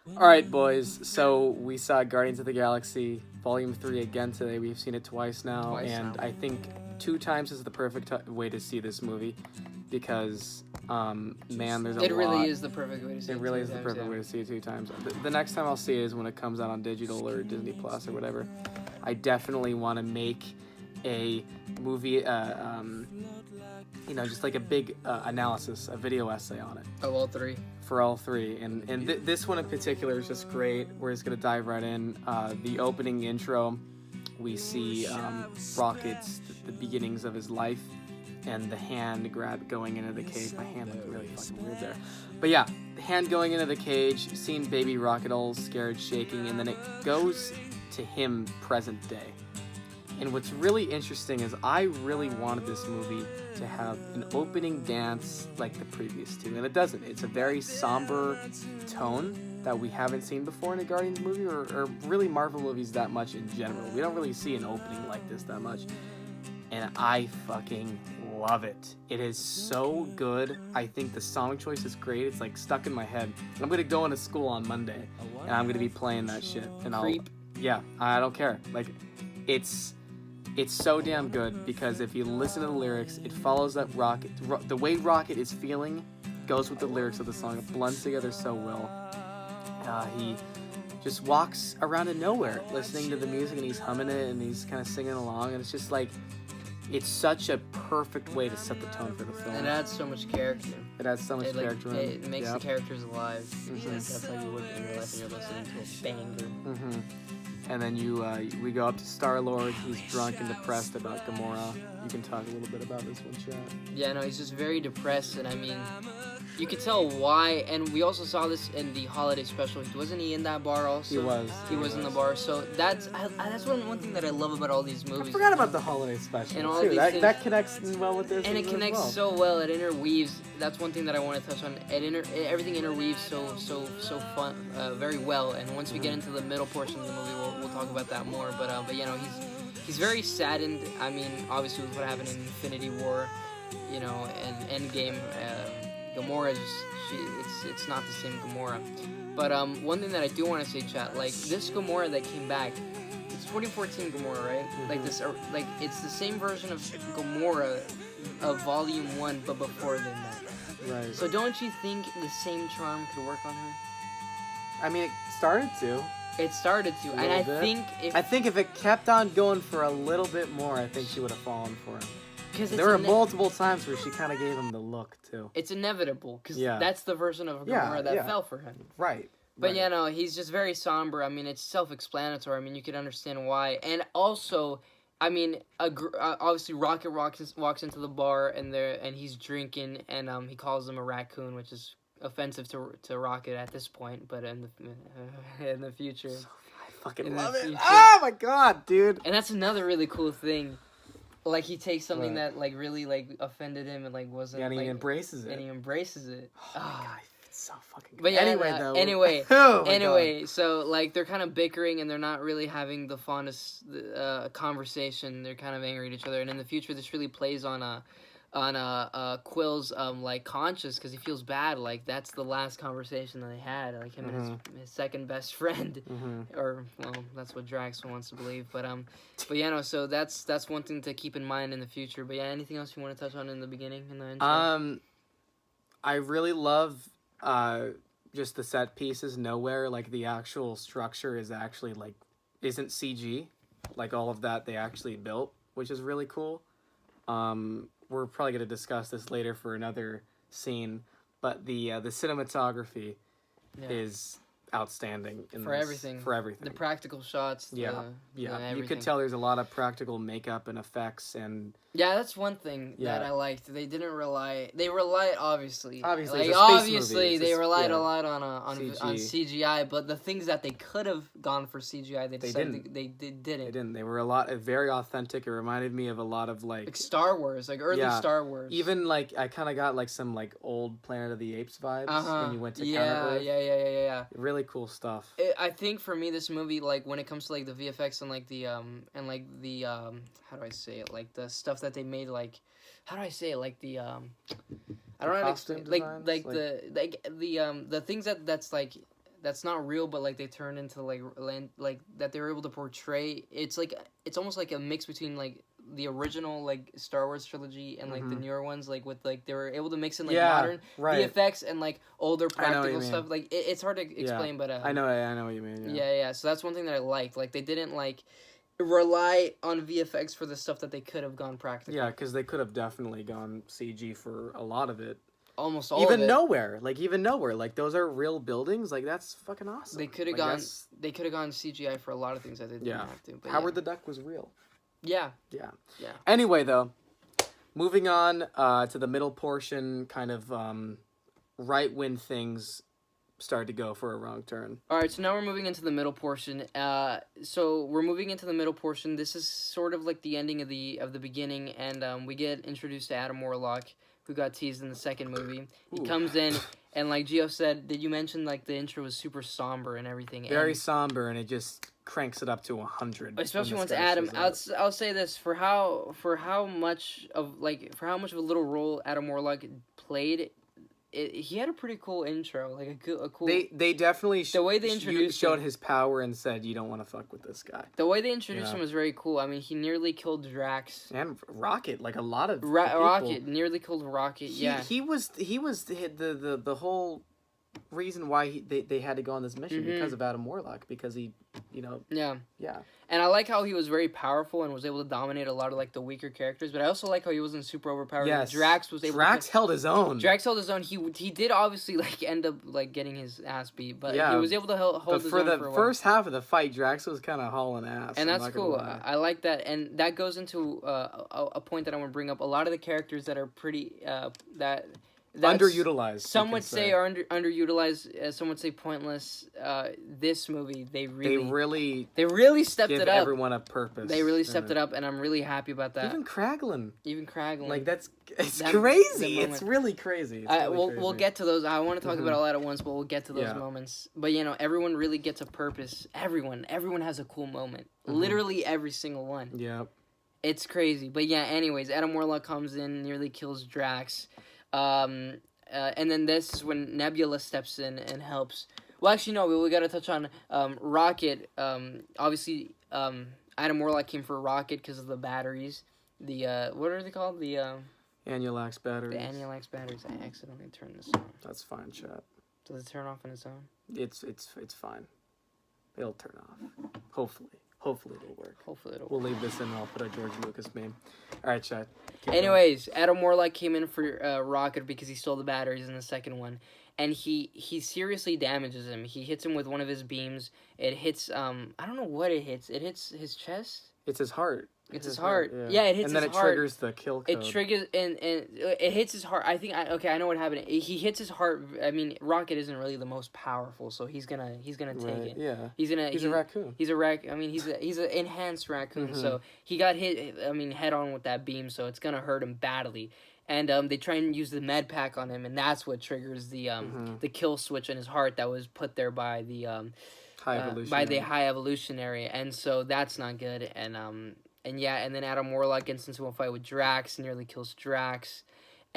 All right, boys. So we saw Guardians of the Galaxy Volume 3 again today. We've seen it twice now, Twice and now. I think two times is the perfect way to see this movie because, man, there's a It lot. really is the perfect way to see it. It really two is the times, perfect yeah. way to see it two times. The next time I'll see it is when it comes out on digital or Disney Plus or whatever. I definitely want to make a movie, just like a big analysis, a video essay on it Of all three. for all three. And this one in particular is just great. We're just going to dive right in. The opening intro, we see Rocket's, the beginnings of his life, and the hand grab going into the cage. My hand looked really fucking weird there. But yeah, the hand going into the cage, seeing baby Rocket all scared, shaking, and then it goes to him present day. And what's really interesting is I really wanted this movie to have an opening dance like the previous two, and it doesn't. It's a very somber tone that we haven't seen before in a Guardians movie or really Marvel movies that much in general. We don't really see an opening like this that much. And I fucking love it. It is so good. I think the song choice is great. It's like stuck in my head. I'm gonna go into school on Monday, and I'm gonna be playing that shit. And Creep. I don't care. Like, it's so damn good because if you listen to the lyrics, it follows that Rocket. The way Rocket is feeling goes with the lyrics of the song. It blends together so well. He just walks around in nowhere listening to the music and he's humming it and he's kind of singing along, and it's just like, it's such a perfect way to set the tone for the film. It adds so much character. It adds so much character. It makes Yep. the characters alive. Mhm. That's how you would in real life when you're listening to a banger. Mm-hmm. And then we go up to Star-Lord. He's drunk and depressed about Gamora. You can talk a little bit about this one, Chad. Yeah, no, he's just very depressed, and I mean, you could tell why. And we also saw this in the holiday special. Wasn't he in that bar also? He was. He was in the bar. So that's one thing that I love about all these movies. I forgot about the holiday special And all too. these That, things- that connects well with this. And it connects so well. It interweaves. That's one thing that I want to touch on. Everything interweaves so fun, very well. And once we get into the middle portion of the movie, we'll talk about that more. But you know, he's very saddened. I mean, obviously with what happened in Infinity War, you know, and Endgame, Gamora it's not the same Gamora. But one thing that I do want to say, chat, like this Gamora that came back, it's 2014 Gamora, right? Mm-hmm. Like this, like it's the same version of Gamora of Volume 1, but before they met. Right. So don't you think the same charm could work on her? I mean, it started to. It started to, and I Little bit. think if it kept on going for a little bit more, I think she would have fallen for him. because There were multiple times where she kind of gave him the look too. it's inevitable because Yeah. that's the version of Gamora Yeah, that yeah. fell for him. Right. But right. yeah, no, he's just very somber. I mean, it's self-explanatory. I mean, you can understand why. And also, I mean, obviously, Rocket walks into the bar and he's drinking, and he calls him a raccoon, which is offensive to Rocket at this point. But in the future, I fucking in the love it. future. Oh my god, dude. And that's another really cool thing. Like he takes something Right. that like really like offended him and like wasn't. Yeah, and he like, embraces it. and he embraces it. Oh my god, it's so fucking good. But yeah, anyway, though. anyway, Oh my God. so like they're kind of bickering and they're not really having the fondest conversation. They're kind of angry at each other, and in the future, this really plays on Quill's like conscience because he feels bad. Like that's the last conversation that they had, like him and his second best friend, or well, that's what Drax wants to believe. But yeah, no. So that's one thing to keep in mind in the future. But yeah, anything else you want to touch on in the beginning in the intro? I really love just the set pieces. Nowhere like the actual structure is actually like isn't CG, like all of that they actually built, which is really cool. We're probably gonna discuss this later for another scene, but the cinematography is outstanding For everything. For everything. The practical shots. Yeah. You everything. could tell there's a lot of practical makeup and effects and Yeah, that's one thing Yeah. that I liked. They didn't rely. They relied obviously. Obviously, like it's a space obviously movie. It's they a- relied yeah. a lot on CG. CGI. But the things that they could have gone for CGI, they decided they didn't. They didn't. They were very authentic. It reminded me of a lot of Like Star Wars, like early Yeah. Star Wars. even like I kind of got like some like old Planet of the Apes vibes when you went to yeah, Counter-Earth. yeah. Really cool stuff. I think for me, this movie, like when it comes to like the VFX and like the how do I say it, like the stuff that they made, like how do I say it, like the I don't know how to costume explain, designs? the things that's like that's not real, but like they turned into like like that they were able to portray. It's like it's almost like a mix between like the original like Star Wars trilogy and like the newer ones, like with like they were able to mix in like modern VFX and like older practical stuff. Like it's hard to explain, but I know what you mean. Yeah. So that's one thing that I liked. Like they didn't like rely on VFX for the stuff that they could have gone practical. Yeah, because they could have definitely gone CG for a lot of it. Almost all even of it. nowhere, like those are real buildings. Like that's fucking awesome. They could have gone. They could have gone CGI for a lot of things that they didn't have to. But Howard the Duck was real. Yeah. Anyway, though, moving on to the middle portion, kind of right when things start to go for a wrong turn. All right, so now we're moving into the middle portion. So we're moving into the middle portion. This is sort of like the ending of the beginning, and we get introduced to Adam Warlock, who got teased in the second movie. He comes in, and like Gio said, did you mention like the intro was super somber and everything? Very somber, and it just cranks it up to 100. Especially once Adam. I'll say this for how much of a little role Adam Warlock played. He had a pretty cool intro, like a cool. They definitely the way they introduced showed his power and said you don't want to fuck with this guy. The way they introduced him was very cool. I mean, he nearly killed Drax and Rocket, like a lot of Rocket nearly killed Rocket. He was the whole reason why they had to go on this mission because of Adam Warlock, because he yeah. And I like how he was very powerful and was able to dominate a lot of like the weaker characters, but I also like how he wasn't super overpowered. Yes. Drax held his own. Drax held his own. He did obviously like end up like getting his ass beat, but he was able to hold his own for a while. For the first half of the fight, Drax was kind of hauling ass. And that's cool. I like that, and that goes into a point that I want to bring up. A lot of the characters that are pretty underutilized. Some would say are underutilized. Some would say pointless. This movie, they really stepped it up. Give everyone a purpose. They really stepped it up, and I'm really happy about that. Even Kraglin. Like it's crazy. It's really crazy. We'll get to those. I want to talk about it all at once, but we'll get to those moments. But everyone really gets a purpose. Everyone has a cool moment. Literally every single one. Yeah. It's crazy. But yeah. Anyways, Adam Warlock comes in, nearly kills Drax. And then this is when Nebula steps in and helps. Well, actually, no, we got to touch on Rocket. Obviously, Adam Warlock came for Rocket because of the batteries. The, what are they called? The, Anulax batteries. The Anulax batteries. I accidentally turned this on. That's fine, chat. Does it turn off on its own? It's fine. It'll turn off. Hopefully it'll work. We'll leave this in and I'll put a George Lucas meme. Alright, chat. Anyways, Adam Warlock came in for Rocket because he stole the batteries in the second one. And he seriously damages him. He hits him with one of his beams. It hits, I don't know what it hits. It hits his chest? It's his heart. It's his heart. Yeah, it hits his heart. And then it triggers the kill code. It triggers, and it hits his heart. I know what happened. He hits his heart. I mean, Rocket isn't really the most powerful, so he's gonna take it. Yeah. He's a raccoon. He's a I mean, he's an enhanced raccoon, so he got hit, I mean, head on with that beam, so it's gonna hurt him badly. And they try and use the med pack on him, and that's what triggers the kill switch in his heart that was put there by the high evolutionary, and so that's not good. And then Adam Warlock gets into a fight with Drax, nearly kills Drax.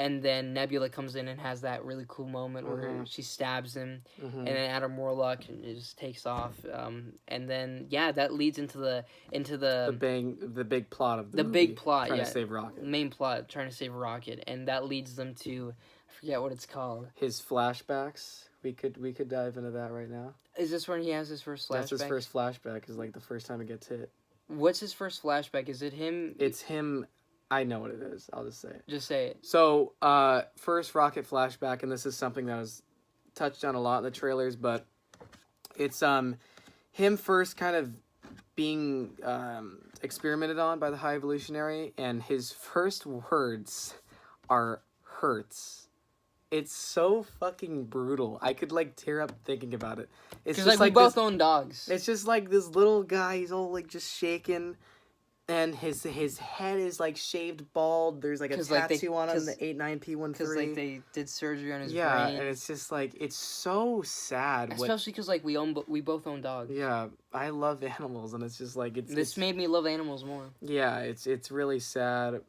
And then Nebula comes in and has that really cool moment where she stabs him. And then Adam Warlock just takes off. And then, that leads into the big plot of the movie. Big plot, trying to save Rocket. Main plot, trying to save Rocket. And that leads them to, I forget what it's called. His flashbacks. We could dive into that right now. Is this when he has his first flashback? That's his first flashback, is like the first time he gets hit. What's his first flashback? Is it him? It's him. I know what it is. I'll just say it. Just say it. So, first Rocket flashback, and this is something that was touched on a lot in the trailers, but it's him first kind of being experimented on by the High Evolutionary, and his first words are hurts. It's so fucking brutal. I could tear up thinking about it. It's just we both own dogs. It's just like this little guy. He's all just shaking, and his head is shaved bald. There's a tattoo on him, the 89P13. Because they did surgery on his brain. Yeah, and it's just it's so sad. Especially because we both own dogs. Yeah, I love animals, and it's just This made me love animals more. Yeah, it's really sad.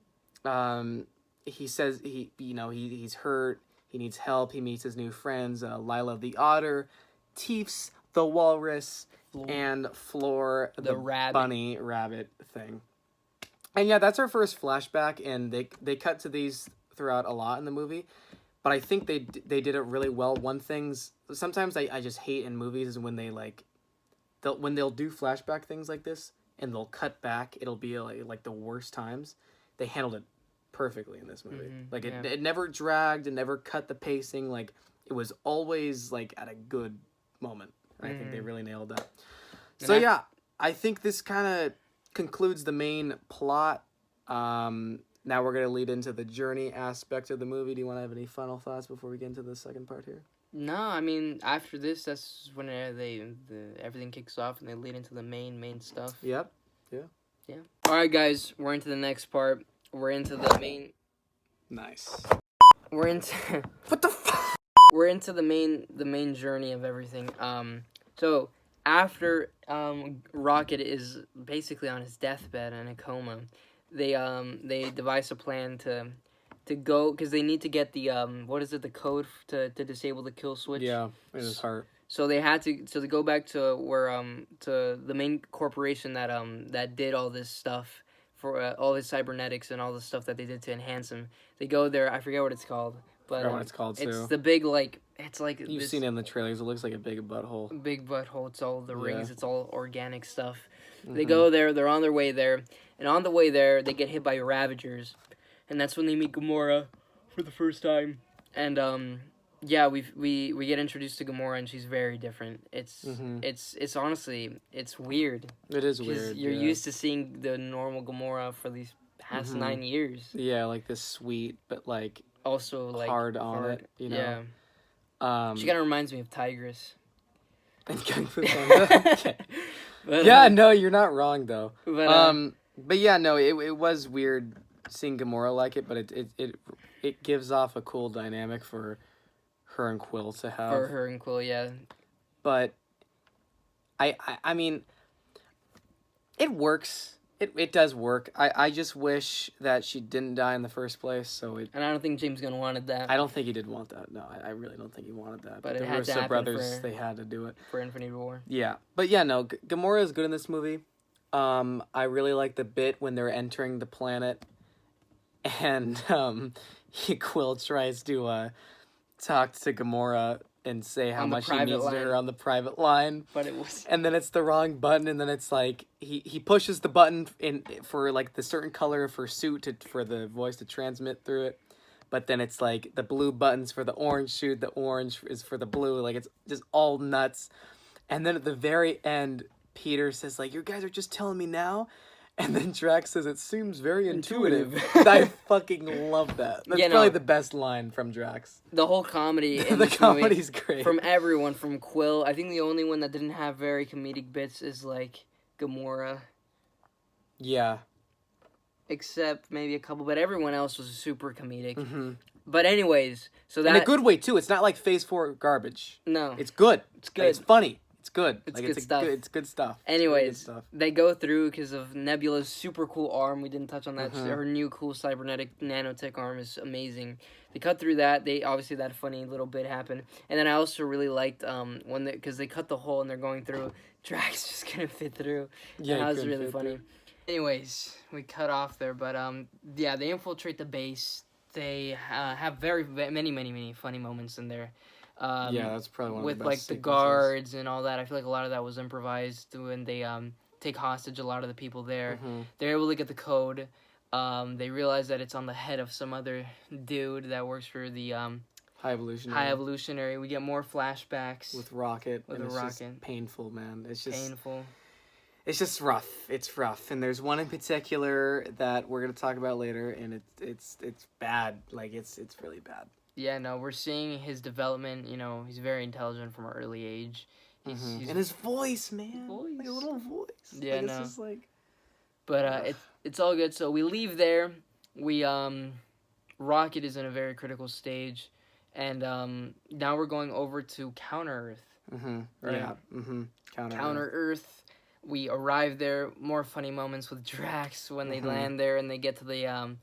He says he's hurt. He needs help. He meets his new friends, Lila the Otter, Teefs, the walrus, Floor. and Floor, The rabbit. bunny rabbit thing. And yeah, that's our first flashback, and they cut to these throughout a lot in the movie, but I think they did it really well. One thing's sometimes I just hate in movies is when they like they'll do flashback things like this and they'll cut back. It'll be like the worst times. They handled it perfectly in this movie. Like it never dragged, it never cut the pacing. Like it was always like at a good moment. I think they really nailed that. So yeah, I think this kind of concludes the main plot. Now we're gonna lead into the journey aspect of the movie. Do you want to have any final thoughts before we get into the second part here? No, I mean after this, that's when everything kicks off and they lead into the main stuff. Yep. Yeah. All right, guys, we're into the next part. We're into the main. Nice. We're into. What the fuck? We're into the main journey of everything. So after Rocket is basically on his deathbed in a coma, they devise a plan to go because they need to get the the code to disable the kill switch. Yeah, in his heart. So they go back to where to the main corporation that did all this stuff for all his cybernetics and all the stuff that they did to enhance him. They go there. I forget what it's called, but I forgot what it's called too. It's the big it's like You've seen it in the trailers. It looks like a big butthole. big butthole. It's all the rings. It's all organic stuff. Mm-hmm. They go there. They're on their way there, and on the way there, they get hit by Ravagers, and that's when they meet Gamora for the first time. And yeah, we get introduced to Gamora, and she's very different. It's honestly it's weird. It is 'Cause weird. You're used to seeing the normal Gamora for these past 9 years. Yeah, like this sweet, but like Also like hard on it. You know. Yeah. She kind of reminds me of Tigress. Okay. But, Yeah, no, you're not wrong though. But, But yeah, no, it was weird seeing Gamora like it, but it gives off a cool dynamic for her and Quill to have. for her and Quill, yeah. But I mean, it works. It does work. I just wish that she didn't die in the first place. So And I don't think James Gunn wanted that I don't think he did want that. No, I really don't think he wanted that. But it the had to Russo happen brothers, they had to do it. for Infinity War. Yeah, but yeah, no, Gamora is good in this movie. I really like the bit when they're entering the planet, and Quill tries to talk to Gamora and say how On the much he private needs line. her on the private line. But it was And then it's the wrong button, and then it's like he pushes the button in for like the certain color of her suit for the voice to transmit through it. But then it's like the blue button's for the orange suit, the orange is for the blue. Like it's just all nuts. And then at the very end, Peter says like, "You guys are just telling me now." And then Drax says, "It seems very intuitive." I fucking love that. That's probably the best line from Drax. the whole comedy in The this comedy's movie, great. from everyone, from Quill. I think the only one that didn't have very comedic bits is like Gamora, Yeah. except maybe a couple. But everyone else was super comedic. Mm-hmm. But anyways, so that In a good way too. It's not like Phase 4 garbage. no, It's good. it's Like, good. it's funny. It's good. It's like, good stuff. It's good stuff. It's really Anyways, good stuff. they go through because of Nebula's super cool arm. We didn't touch on that. Mhm. Her new cool cybernetic nanotech arm is amazing. They cut through that. They obviously that funny little bit happened. And then I also really liked when because they cut the hole and they're going through. Drax just couldn't fit through. Yeah, that he was couldn't really fit funny. through. Anyways, we cut off there, but yeah, they infiltrate the base. They have many funny moments in there. Yeah, that's probably one with of the like best the sequences. guards and all that. I feel like a lot of that was improvised when they take hostage a lot of the people there. Mhm. They're able to get the code. They realize that it's on the head of some other dude that works for the High Evolutionary. High Evolutionary. We get more flashbacks. With Rocket. With and a it's just rocket. painful, man. It's just Painful. It's just rough. It's rough, and there's one in particular that we're gonna talk about later, and it's bad. Like it's really bad. Yeah, no, we're seeing his development. You know, he's very intelligent from an early age. He's And his voice, man. Voice. Like a little voice. Yeah, like, no. It's just like. But it's all good. So we leave there. We Rocket is in a very critical stage, and now we're going over to Counter Earth. Mm-hmm. Right. Yeah. Mm-hmm. Counter Earth. We arrive there. More funny moments with Drax when they land there and they get to the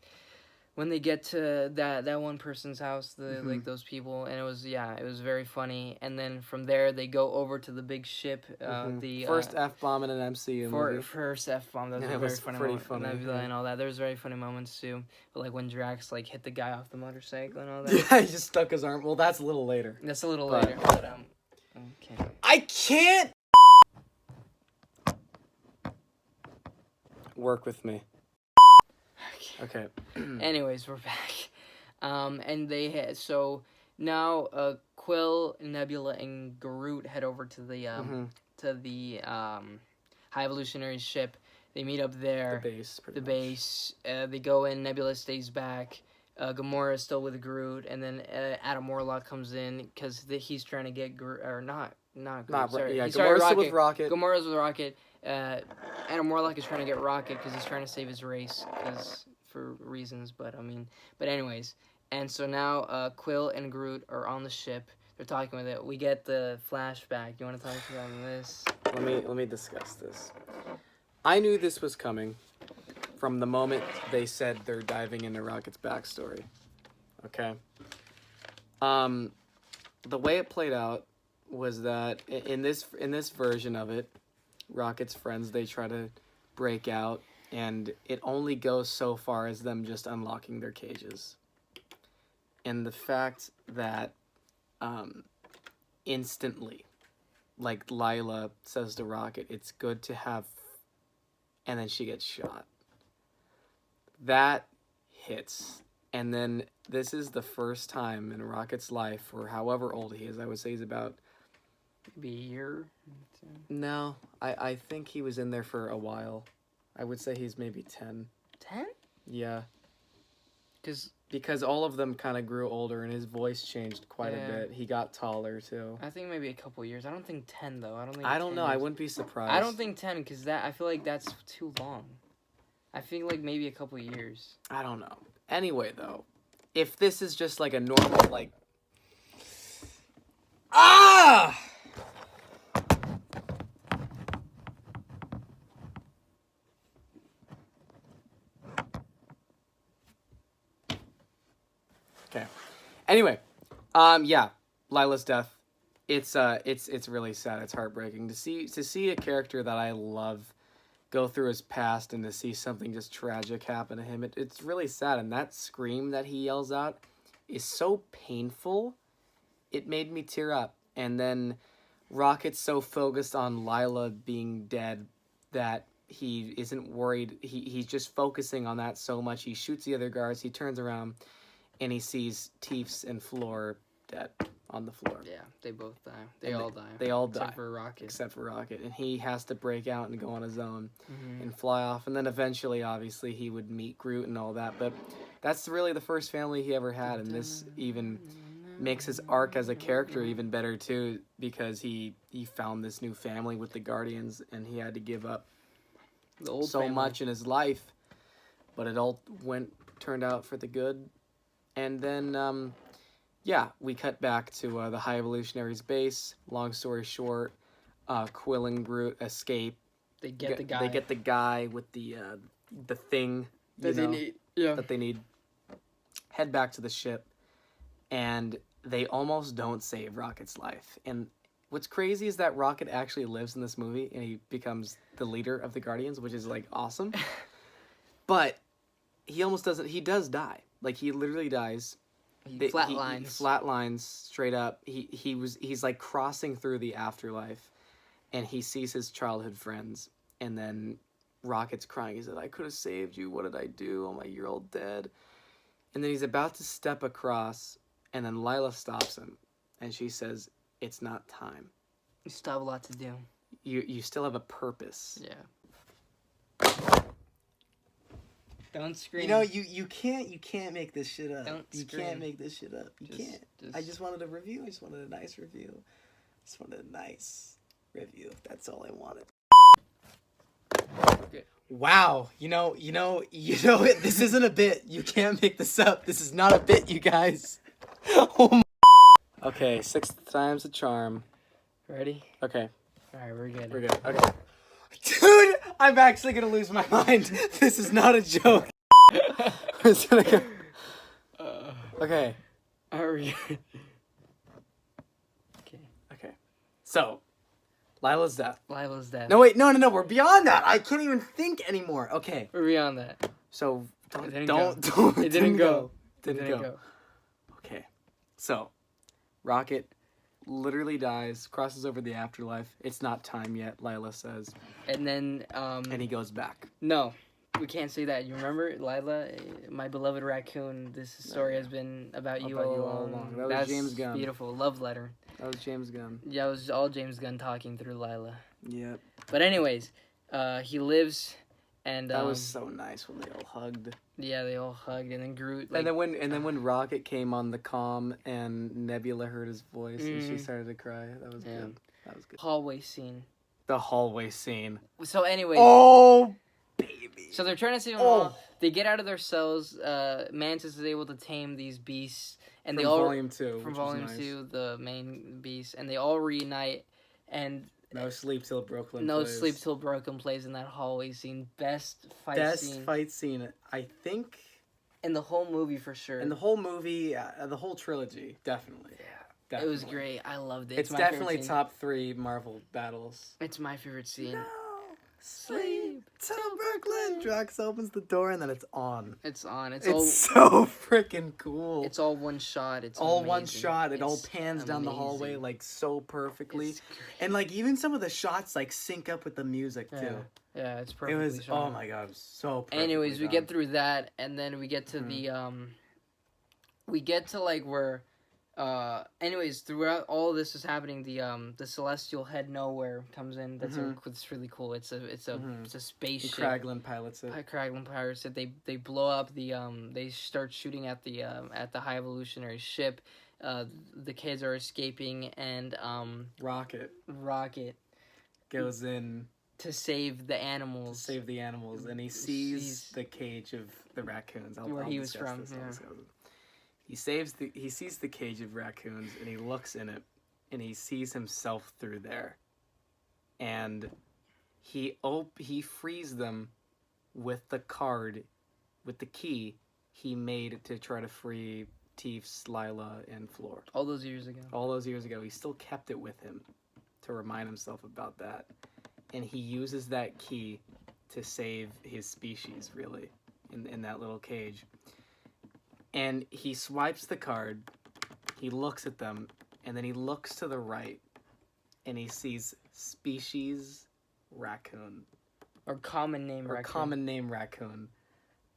when they get to that one person's house, Mm-hmm. like those people, and it was very funny. And then from there they go over to the big ship. The First F-bomb in an MCU movie. first F-bomb. That was And a it very was funny pretty moment. funny, Nebula yeah. and all that. There was very funny moments too. But like when Drax like hit the guy off the motorcycle and all that. Yeah, he just stuck his arm. Well, that's a little later. That's a little But- later. But okay. I can't work with me. Okay. Anyways, we're back. And they had so now Quill, Nebula, and Groot head over to the High Evolutionary ship. They meet up there. The base. Pretty The much. base. They go in. Nebula stays back. Gamora is still with Groot, and then Adam Warlock comes in because he's trying to get Groot, or not Groot. Not sorry. yeah. He's sorry, Gamora's still with Rocket. Gamora's with Rocket. Adam Warlock is trying to get Rocket because he's trying to save his race, for reasons. But anyways, and so now Quill and Groot are on the ship. They're talking with it. We get the flashback. You want to talk about this? Let me discuss this. I knew this was coming from the moment they said they're diving into Rocket's backstory. Okay. The way it played out was that in this version of it, Rocket's friends, they try to break out, and it only goes so far as them just unlocking their cages. And the fact that instantly, like Lila says to Rocket, it's good to have, and then she gets shot. That hits. And then this is the first time in Rocket's life, or however old he is, I would say he's about... Maybe a year? No, I think he was in there for a while. I would say he's maybe 10. 10? Yeah. Because all of them kind of grew older and his voice changed quite a bit. He got taller too. I think maybe a couple years. I don't think 10 though. I don't 10 know. years. I wouldn't be surprised. I don't think 10 because I feel like that's too long. I think like maybe a couple years. I don't know. Anyway, though, if this is just like a normal like... Ah! Okay. Anyway, yeah, Lila's death. It's really sad. It's heartbreaking to see a character that I love go through his past and to see something just tragic happen to him. It's really sad, and that scream that he yells out is so painful. It made me tear up. And then Rocket's so focused on Lila being dead that he isn't worried. He's just focusing on that so much. He shoots the other guards. He turns around and he sees Teefs and Floor dead on the floor. Yeah, they both die. They all die. They all die. Except for Rocket. And he has to break out and go on his own Mm-hmm. and fly off. And then eventually, obviously, he would meet Groot and all that. But that's really the first family he ever had. And this even makes his arc as a character even better, too, because he found this new family with the Guardians and he had to give up The old so family. much in his life. But it all turned out for the good. And then, yeah, we cut back to the High Evolutionary's base. Long story short, Quill and Groot escape. They get the guy. They get the guy with the thing that they need. Yeah. that they need. Head back to the ship, and they almost don't save Rocket's life. And what's crazy is that Rocket actually lives in this movie, and he becomes the leader of the Guardians, which is like awesome. But he almost doesn't. He does die. Like he literally dies. He flatlines. He flatlines straight up. He's like crossing through the afterlife, and he sees his childhood friends, and then Rocket's crying. He said, "I could have saved you. What did I do? Oh my, you're all dead." And then he's about to step across, and then Lila stops him, and she says, "It's not time. You still have a lot to do. You still have a purpose." Yeah. Don't scream. You know, you can't make this shit up. Don't you scream. can't make this shit up. You Just- can't. I just wanted a review. I just wanted a nice review. Just wanted a nice review. That's all I wanted. Okay. Wow. You know. This isn't a bit. You can't make this up. This is not a bit, you guys. Oh my. Okay, 6th time's the charm. Ready? Okay, All right, we're good. we're good. Okay. Dude, I'm actually gonna lose my mind. This is not a joke. We're just gonna go. Okay. Okay. Okay. So, Lila's death. Lila's death. No, wait. No. We're beyond that. I can't even think anymore. Okay. We're beyond that. So, It didn't don't. It didn't go. Didn't go. Okay. So, Rocket literally dies, crosses over the afterlife. It's not time yet, Lila says. And then, And he goes back. No, we can't say that. You remember, Lila, my beloved raccoon, this story has been about you all along. That was That's James Gunn. Beautiful. Love letter. That was James Gunn. Yeah, it was all James Gunn talking through Lila. Yep. But anyways, he lives, and That was so nice when they all hugged. yeah, they all hugged, and then Groot. And then when Rocket came on the comm and Nebula heard his voice and she started to cry. That was good. That was good. Hallway scene. The hallway scene. So anyways. Oh, baby. So they're trying to save them all. They get out of their cells. Mantis is able to tame these beasts, and From they all Volume 2. from Volume 2, the main beast, and they all reunite. And No Sleep Till Brooklyn No plays. Sleep Till Brooklyn plays in that hallway scene. Best fight scene I think, in the whole movie for sure. in the whole movie, the whole trilogy, definitely. Yeah. Definitely. It was great. I loved it. It's my definitely favorite scene. top 3 Marvel battles. It's my favorite scene. No Sleep Till Brooklyn. Drax opens the door and then it's on. It's on. It's so freaking cool. It's all one shot. It's all amazing. one shot. It all It's pans down the hallway amazing. like so perfectly. It's great. And like even some of the shots like sync up with the music too. Yeah, it's It perfectly was shot. oh my god, it was so perfectly Anyways, we done. get through that, and then we get to the we get to like where anyways, throughout all this is happening, the celestial head nowhere comes in. It's really cool. It's a spaceship. Kraglin pilots it. Kraglin pirates it. They blow up the they start shooting at the high evolutionary ship. The kids are escaping, and Rocket goes in to save the to animals. save the animals, and he sees the cage of the raccoons. Where he was from, I'll discuss it. He sees the cage of raccoons, and he looks in it, and he sees himself through there, and he frees them with the card, with the key he made to try to free Teefs, Lila, and Floor. All those years ago, He still kept it with him to remind himself about that, and he uses that key to save his species, really, in that little cage. And he swipes the card, he looks at them, and then he looks to the right, and he sees species raccoon. or common name raccoon.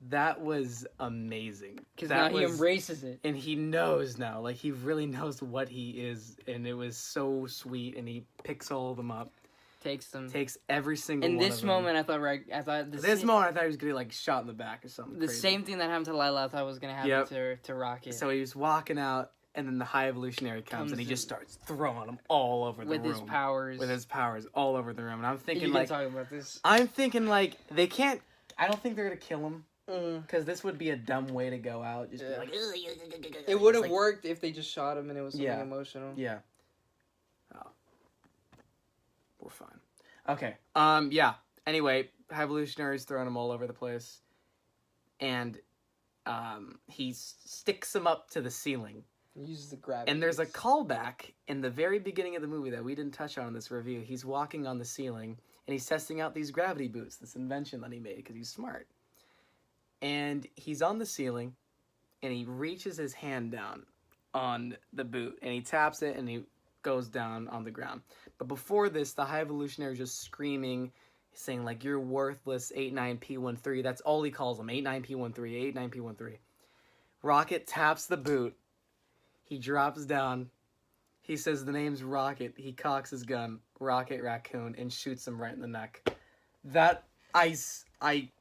That was amazing. Because now he embraces it. And he knows now, like he really knows what he is, and it was so sweet, and he picks all of them up. Takes every single in one this of them. moment, I thought This moment, I thought he was gonna like shot in the back or something. The crazy. same thing that happened to Lila, I thought was gonna happen to Rocket. So he was walking out, and then the High Evolutionary comes and he just starts throwing them all over the room. With his powers all over the room. And I'm thinking you like, can talk about this. I'm thinking like they can't. I don't think they're gonna kill him Mm. because this would be a dumb way to go out. Just be like, It would have like, worked if they just shot him and it was something Yeah. emotional. Yeah. Oh. We're fine. Okay. Yeah. Anyway, High Evolutionary's throwing them all over the place, and he sticks them up to the ceiling. He uses the gravity. And there's a callback in the very beginning of the movie that we didn't touch on in this review. He's walking on the ceiling, and he's testing out these gravity boots, this invention that he made because he's smart. And he's on the ceiling, and he reaches his hand down on the boot, and he taps it, and he goes down on the ground. But before this, the High Evolutionary is just screaming, saying, like, you're worthless, 89P13. That's all he calls him, 89P13, 89P13. Rocket taps the boot. He drops down. He says the name's Rocket. He cocks his gun, Rocket Raccoon, and shoots him right in the neck. That, I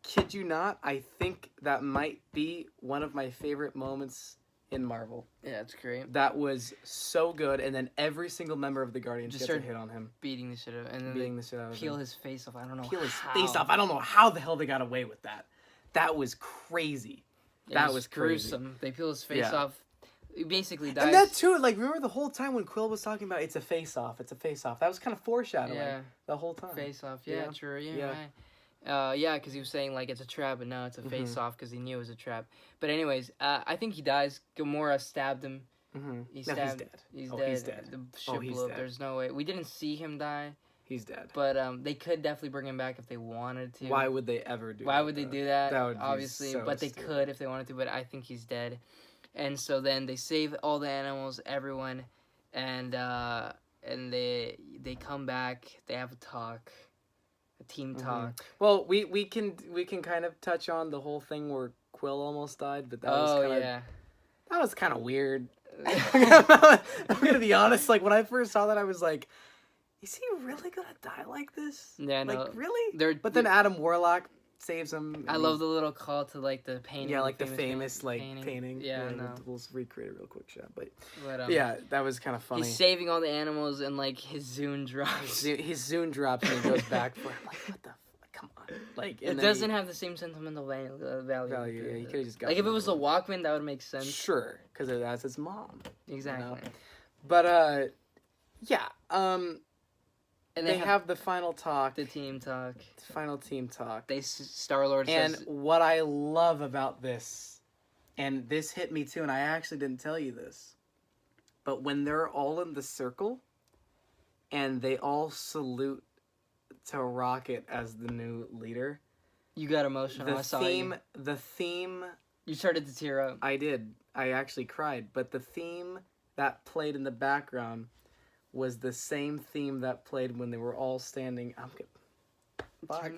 kid you not, I think that might be one of my favorite moments in Marvel. Yeah, it's great. That was so good, and then every single member of the Guardians Just gets a start hit on him. Beating the shit out of him. And then Beating the shit out of peel him. his face off. I don't know Peel his how. face off. I don't know how the hell they got away with that. That was crazy. That was crazy. gruesome. They peel his face Yeah. off. He basically dies. And that too, like, remember the whole time when Quill was talking about it's a face-off, it's a face-off. That was kind of foreshadowing the whole time. Face off. Yeah, Yeah. true. Yeah, Yeah. right. Yeah, because he was saying like it's a trap, but no, it's a Mhm. face-off because he knew it was a trap. But anyways, I think he dies. Gamora stabbed him. Mm-hmm. He No, he's stabbed. dead. He's Oh, dead. he's dead. The ship he's blew up. dead. There's no way. We didn't see him die, He's dead. but they could definitely bring him back if they wanted to. Why would they ever do that? Why would they though? do that? That would be Obviously, so but they stupid. could if they wanted to. But I think he's dead. And so then they save all the animals, everyone, and they come back. They have a talk, a team Mhm. talk. Well, we can kind of touch on the whole thing where Quill almost died, but that was kind of weird. I'm gonna be honest. Like when I first saw that, I was like, "Is he really gonna die like this? Yeah, no. Like really?" They're, But then Adam Warlock saves him. I love the little call to like the painting. Yeah, like the famous like painting. Yeah, no. We'll recreate a real quick shot, but But, yeah, that was kind of funny. he's saving all the animals and like his Zune drops. His Zune drops and he goes back for him. Like what the? Come on, like It doesn't have the same sentimental value. value. Yeah, you could have just got Like if it was the Walkman, that would make sense. Sure, because that's his mom. Exactly. But yeah. And They have the final talk. the team talk. Final team talk. Star-Lord And says, what I love about this, and this hit me too, and I actually didn't tell you this, but when they're all in the circle, and they all salute to Rocket as the new leader. you got emotional. I saw you. The theme, You started to tear up. I did. I actually cried. But the theme that played in the background was the same theme that played when they were all standing. Fuck.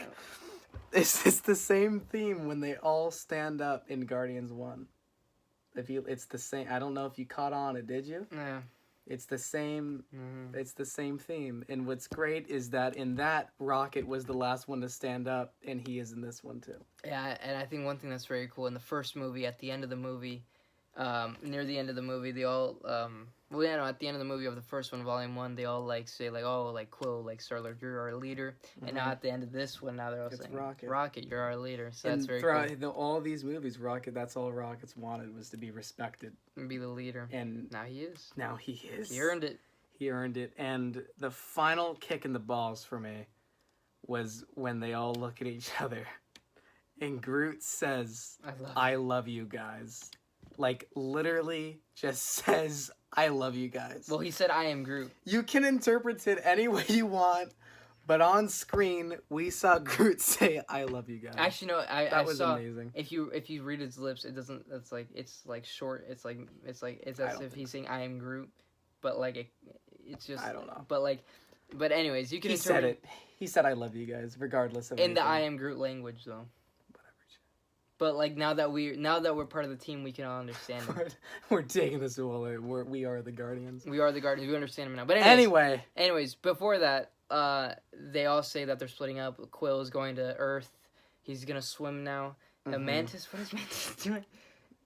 It's the same theme when they all stand up in Guardians 1. It's the same. I don't know if you caught on it, did you? Yeah. It's the same. Mm-hmm. It's the same theme. And what's great is that in that, Rocket was the last one to stand up, and he is in this one too. Yeah, and I think one thing that's very cool in the first movie, at the end of the movie, near the end of the movie, they all, at the end of the movie of the first one, Volume 1, they all, like, say, like, oh, like, Quill, like, Star-Lord, you're our leader. And now at the end of this one, now they're all It's saying, Rocket. you're our leader. So And that's very throughout cool. all these movies, Rocket, that's all Rocket's wanted was to be respected. And be the leader. And Now he is. now he is. He earned it. He earned it. And the final kick in the balls for me was when they all look at each other. And Groot says, I love you guys. Like, literally just says, I love you guys. Well, he said, I am Groot. You can interpret it any way you want, but on screen, we saw Groot say, I love you guys. Actually, no, I that was saw, amazing. if you read his lips, it doesn't, it's like short, it's as if he's saying, I am Groot, but like, it's just, I don't know. But anyways, you can He interpret said it. He said, I love you guys, regardless of in the anything. I am Groot language, though. But like now that we're part of the team, we can all understand him. We're taking this all in. We are the Guardians. We are the Guardians. We understand him now. But anyways, before that, they all say that they're splitting up. Quill is going to Earth. He's gonna swim now. Mhm. Mantis, what is Mantis doing?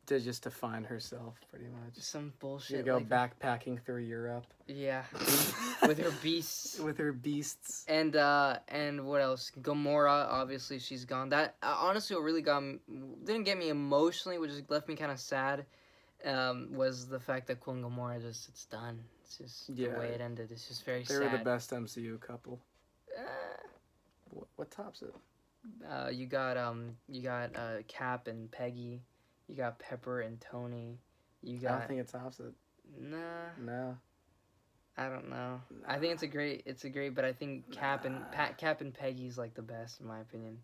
Just to find herself, pretty much. Some bullshit. She go like backpacking through Europe. Yeah, with her beasts. With her beasts. And what else? Gamora, obviously she's gone. That honestly, what really didn't get me emotionally, which just left me kind of sad, was the fact that Quill and Gamora it's done. It's just the way it ended. It's just very sad. They were the best MCU couple. What tops it? You got Cap and Peggy. You got Pepper and Tony. I don't think it tops it. Nah. No. I don't know. I think it's a great, but I think Cap and Peggy's like the best in my opinion.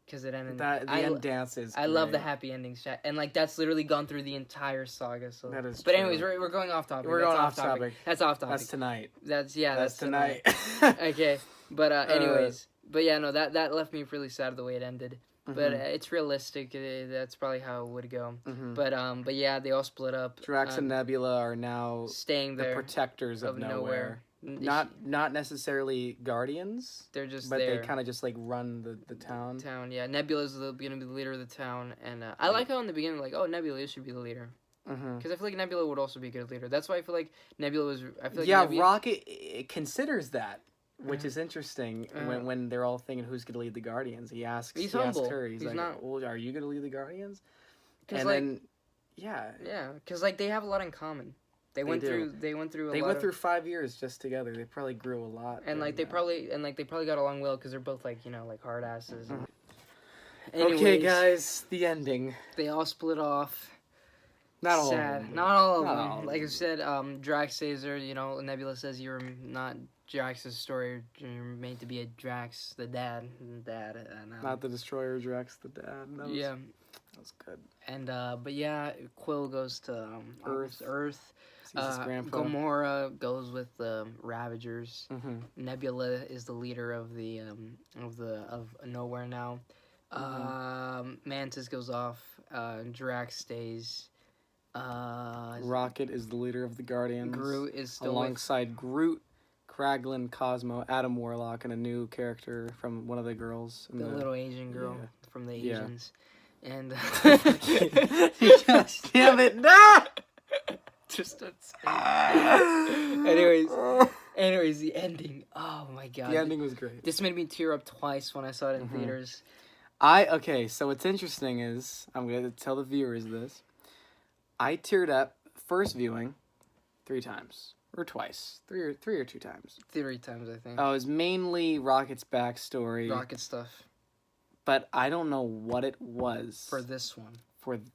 Because it ended. The end dance is. I love the happy endings, chat, and like that's literally gone through the entire saga. So that is. But true. anyways, we're going off topic. We're going off topic. That's off topic. That's tonight. That's tonight. Okay, but anyways, but yeah, no, that left me really sad the way it ended. But it's realistic. That's probably how it would go. Mm-hmm. But yeah, they all split up. Drax and Nebula are now staying there, the protectors of nowhere. Not necessarily guardians. They're just but there. They kind of just like run the town. Yeah. Nebula's gonna be the leader of the town, and I like how in the beginning, like, oh, Nebula should be the leader. Because I feel like Nebula would also be a good leader. That's why I feel like Nebula was. I feel like Rocket considers that. Which is interesting when they're all thinking who's going to lead the Guardians. He asks her. He's like, not... well, are you going to lead the Guardians? And then, yeah. Yeah, because like they have a lot in common. They went through a They lot went of, through 5 years just together. They probably grew a lot. and like they during probably got along well because they're both like, you know, like hard asses. that. Anyways, Okay, guys, the ending. they all split off. Not all Sad. of them. Not all of Not them. all of Like I them. said, Drax saves her. You know, Nebula says you're not Drax's story. You're made to be a Drax, the dad. And, Not the Destroyer, Drax the dad. yeah. That was good. And but yeah, Quill goes to Earth. Earth. Sees his grandpa. Gamora goes with the Ravagers. Mm-hmm. Nebula is the leader of the of Nowhere now. Mantis goes off. Drax stays. Rocket is the leader of the Guardians. Groot is still alongside Groot, Kraglin, Cosmo, Adam Warlock, and a new character from one of the girls. with the little Asian girl Yeah. from the Yeah. Asians. And Gosh, damn it! No! just anyways, the ending. Oh my god. The ending was great. This made me tear up twice when I saw it in theaters. Okay, so what's interesting is, I'm going to tell the viewers this. I teared up first viewing 3 times. Or twice. Three or 2 times. 3 times, I think. Oh, it was mainly Rocket's backstory. Rocket stuff But I don't know what it was for this one.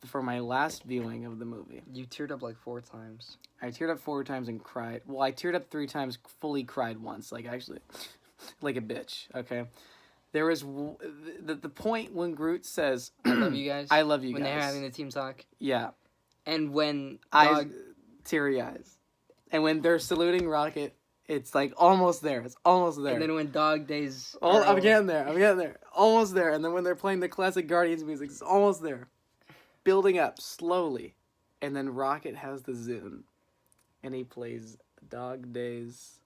for my last viewing of the movie. You teared up like 4 times. I teared up 4 times and cried. Well, I teared up 3 times, fully cried once. Like, actually, like a bitch, okay? There was the point when Groot says, I love you guys. I love you when guys. they're having the team talk. Yeah. And when Teary eyes. And when they're saluting Rocket, it's like almost there. It's almost there. And then when Dog Days. I'm getting there. Almost there. And then when they're playing the classic Guardians music, it's almost there. Building up slowly. And then Rocket has the Zune. And he plays Dog Days.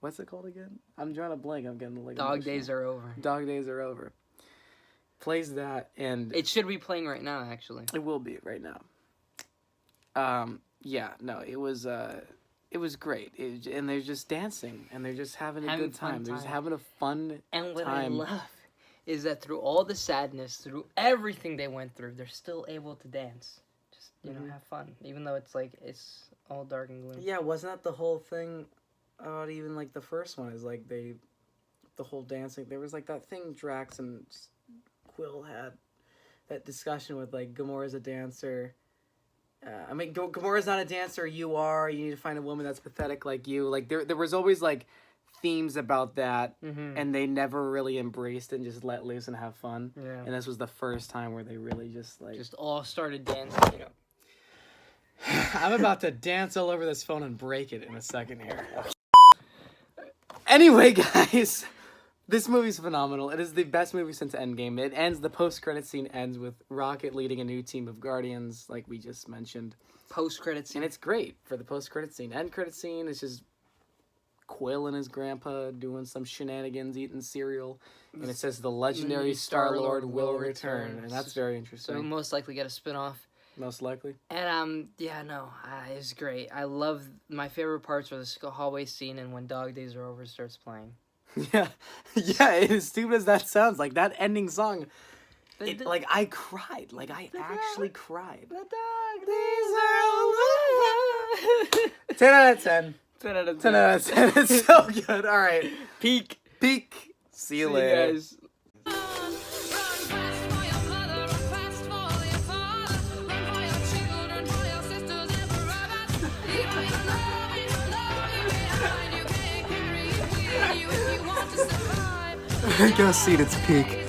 What's it called again? I'm drawing a blank. I'm getting like Dog Days are over. Dog Days are over. Plays that, and It should be playing right now, actually. it will be right now. Yeah, no, it was great. And they're just dancing, and they're just having a Having good fun time. They're just time. having a fun And what time. I love is that through all the sadness, through everything they went through, they're still able to dance. Just, you know, have fun. Even though it's like, it's all dark and gloomy. Yeah, wasn't that the whole thing about even like the first one? Is like the whole dancing. There was like that thing Drax and Quill had, that discussion with like Gamora's a dancer. I mean, Gamora's not a dancer. You are. You need to find a woman that's pathetic like you. Like there was always like themes about that, and they never really embraced it and just let loose and have fun. Yeah. And this was the first time where they really just like. Just all started dancing, you know. I'm about to dance all over this phone and break it in a second here. Anyway, guys, this movie's phenomenal. It is the best movie since Endgame. It ends, the post-credit scene ends with Rocket leading a new team of Guardians, like we just mentioned. Post-credit scene. And it's great for the post-credit scene. End credit scene is just Quill and his grandpa doing some shenanigans, eating cereal. And it says the legendary Star-Lord will return. And that's very interesting. So we'll most likely get a spin-off. Most likely. And it was great. I love, my favorite parts were the hallway scene and when Dog Days Are Over starts playing. Yeah, as stupid as that sounds, like that ending song, like I cried, like I actually cried. The Dog Days Days are over. 10 out of 10. 10 out of 10 out of 10. It's so good. All right. Peak. See you later. guys. Go see it, it's peak.